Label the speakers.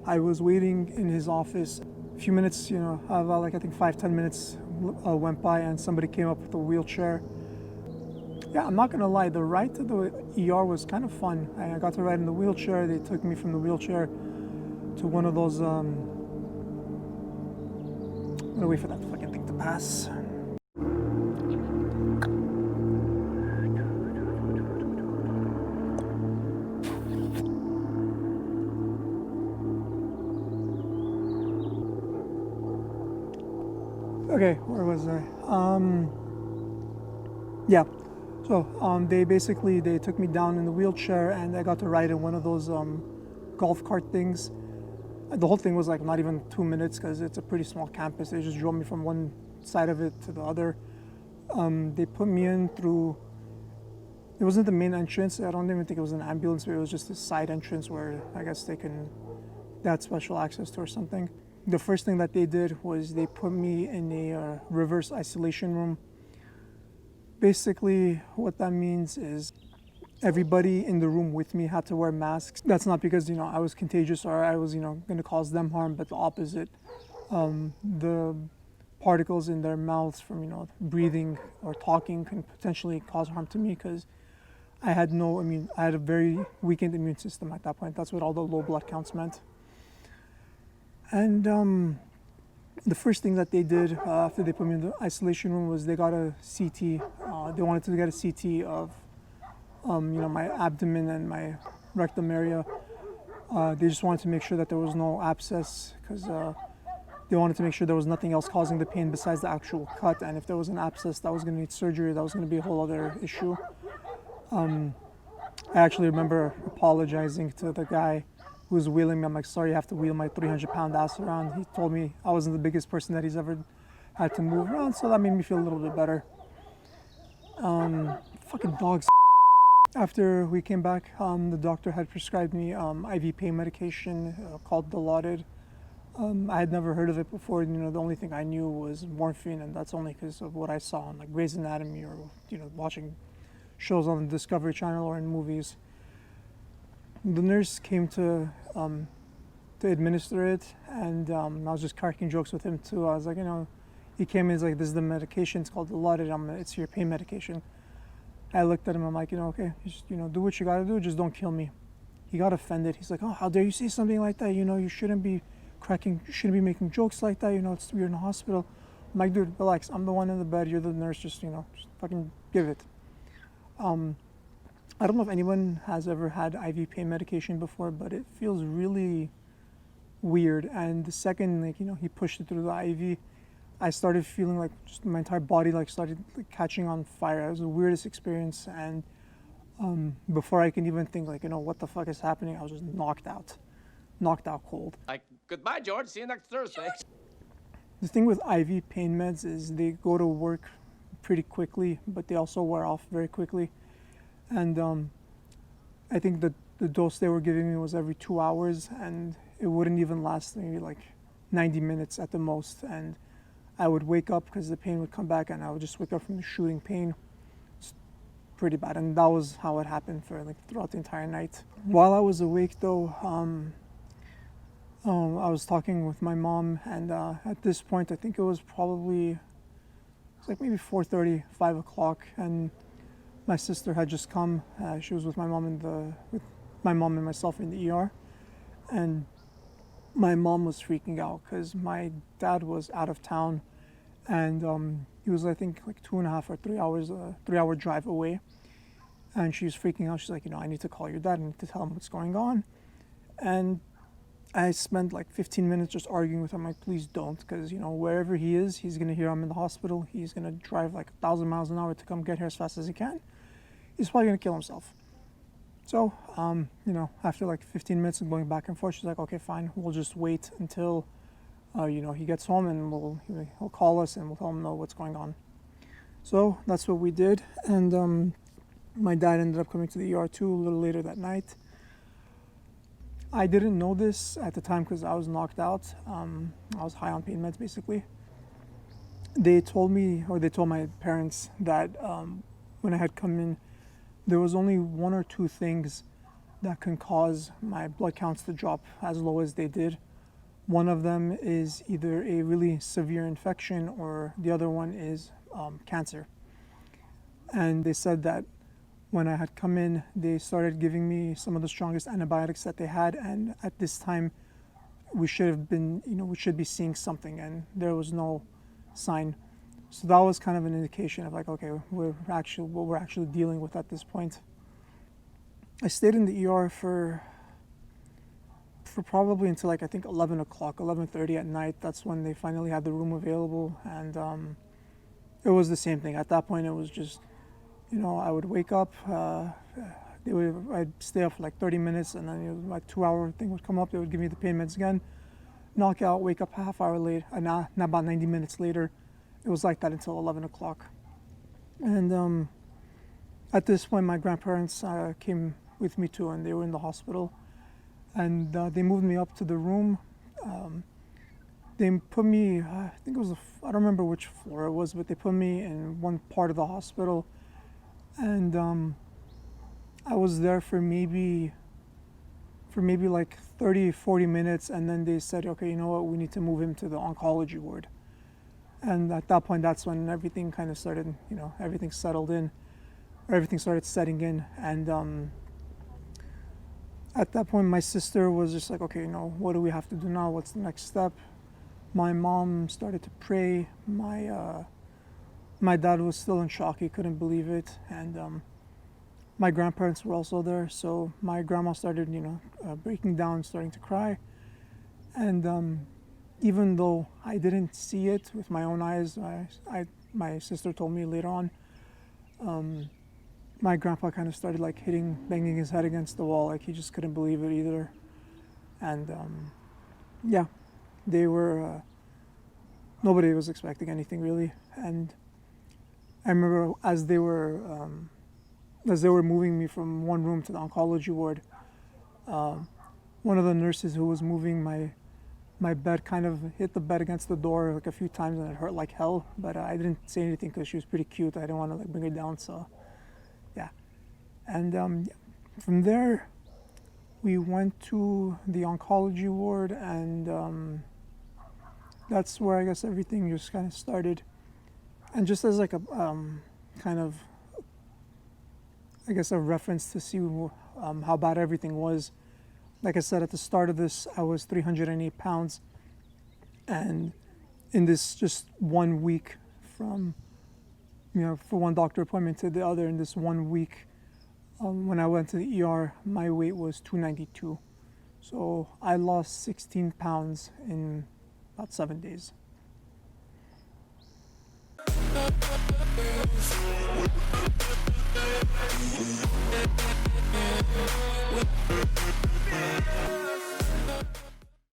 Speaker 1: I was waiting in his office. A few minutes, about like I think 5-10 minutes went by, and somebody came up with a wheelchair. Yeah, I'm not gonna lie, the ride to the ER was kind of fun. I got to ride in the wheelchair. They took me from the wheelchair to one of those. I'm gonna wait for that fucking thing to pass. Okay, where was I? Yeah. So they took me down in the wheelchair, and I got to ride in one of those golf cart things. The whole thing was like not even 2 minutes because it's a pretty small campus. They just drove me from one side of it to the other. They put me in through. It wasn't the main entrance. I don't even think it was an ambulance, but it was just a side entrance where I guess they had special access to or something. The first thing that they did was they put me in a reverse isolation room. Basically, what that means is everybody in the room with me had to wear masks. That's not because, I was contagious or I was, going to cause them harm, but the opposite. The particles in their mouths from, breathing or talking can potentially cause harm to me because I had a very weakened immune system at that point. That's what all the low blood counts meant. And the first thing that they did after they put me in the isolation room was they got a CT. They wanted to get a CT of, my abdomen and my rectum area. They just wanted to make sure that there was no abscess because they wanted to make sure there was nothing else causing the pain besides the actual cut. And if there was an abscess, that was going to need surgery. That was going to be a whole other issue. I actually remember apologizing to the guy who was wheeling me. I'm like, sorry, I have to wheel my 300-pound ass around. He told me I wasn't the biggest person that he's ever had to move around, so that made me feel a little bit better. Fucking dogs. After we came back, the doctor had prescribed me IV pain medication called Dilaudid. I had never heard of it before. The only thing I knew was morphine, and that's only because of what I saw on like Grey's Anatomy or watching shows on the Discovery Channel or in movies. The nurse came to administer it, and I was just cracking jokes with him too. I was like, he came in, he's like, this is the medication, it's called Dilaudid, it's your pain medication. I looked at him, I'm like, okay, just, do what you gotta do, just don't kill me. He got offended. He's like, oh, how dare you say something like that? You shouldn't be making jokes like that, you're in the hospital. I'm like, dude, relax, I'm the one in the bed, you're the nurse, just fucking give it. I don't know if anyone has ever had IV pain medication before, but it feels really weird. And the second, he pushed it through the IV, I started feeling like just my entire body started catching on fire. It was the weirdest experience. And before I can even think what the fuck is happening, I was just knocked out cold.
Speaker 2: Like, goodbye, George. See you next Thursday.
Speaker 1: The thing with IV pain meds is they go to work pretty quickly, but they also wear off very quickly. And I think the dose they were giving me was every 2 hours, and it wouldn't even last maybe like 90 minutes at the most. And I would wake up because the pain would come back, and I would just wake up from the shooting pain. It's pretty bad, and that was how it happened for throughout the entire night. While I was awake though, I was talking with my mom, and at this point I think it was probably maybe 4:30, 5 o'clock, and my sister had just come. She was with my mom and myself in the ER, and my mom was freaking out because my dad was out of town, and he was I think 2.5 or 3 hours, 3-hour drive away, and she was freaking out. She's like, I need to call your dad. I need to tell him what's going on, and I spent 15 minutes just arguing with him. I'm like, please don't, because wherever he is, he's gonna hear I'm in the hospital. He's gonna drive 1,000 miles an hour to come get here as fast as he can. He's probably gonna kill himself. So, after 15 minutes of going back and forth, she's like, okay, fine, we'll just wait until, he gets home, and he'll call us and we'll tell him what's going on. So that's what we did, and my dad ended up coming to the ER too a little later that night. I didn't know this at the time because I was knocked out. I was high on pain meds, basically. They told my parents that when I had come in, there was only 1 or 2 things that can cause my blood counts to drop as low as they did. One of them is either a really severe infection or the other one is cancer. And they said that when I had come in, they started giving me some of the strongest antibiotics that they had, and at this time we should have been, we should be seeing something, and there was no sign. So that was kind of an indication of like, okay, what we're actually dealing with at this point. I stayed in the ER for probably until like I think 11 o'clock, 11:30 at night. That's when they finally had the room available, and it was the same thing. At that point, it was just, I would wake up, I'd stay up for like 30 minutes, and then my 2-hour thing would come up. They would give me the pain meds again, knock out, wake up half hour late, and about 90 minutes later. It was like that until 11 o'clock. And at this point, my grandparents came with me too, and they were in the hospital. And they moved me up to the room. They put me, I think it was, I don't remember which floor it was, but they put me in one part of the hospital. And I was there for maybe like 30, 40 minutes. And then they said, okay, you know what, we need to move him to the oncology ward. And at that point, that's when everything kind of started, everything settled in, or everything started setting in. And at that point, my sister was just like, okay, what do we have to do now? What's the next step? My mom started to pray. My dad was still in shock. He couldn't believe it. And my grandparents were also there. So my grandma started, breaking down, starting to cry. And even though I didn't see it with my own eyes, my sister told me later on, my grandpa kind of started like banging his head against the wall, like he just couldn't believe it either. And yeah, they were, nobody was expecting anything really. And I remember as they were moving me from one room to the oncology ward, one of the nurses who was moving my bed kind of hit the bed against the door like a few times, and it hurt like hell. But I didn't say anything because she was pretty cute. I didn't want to like bring her down. So yeah. And from there, we went to the oncology ward, and that's where I guess everything just kind of started. And just as like a kind of, I guess, a reference to see how bad everything was. Like I said, at the start of this, I was 308 pounds. And in this just 1 week from, for one doctor appointment to the other, in this 1 week, when I went to the ER, my weight was 292. So I lost 16 pounds in about 7 days.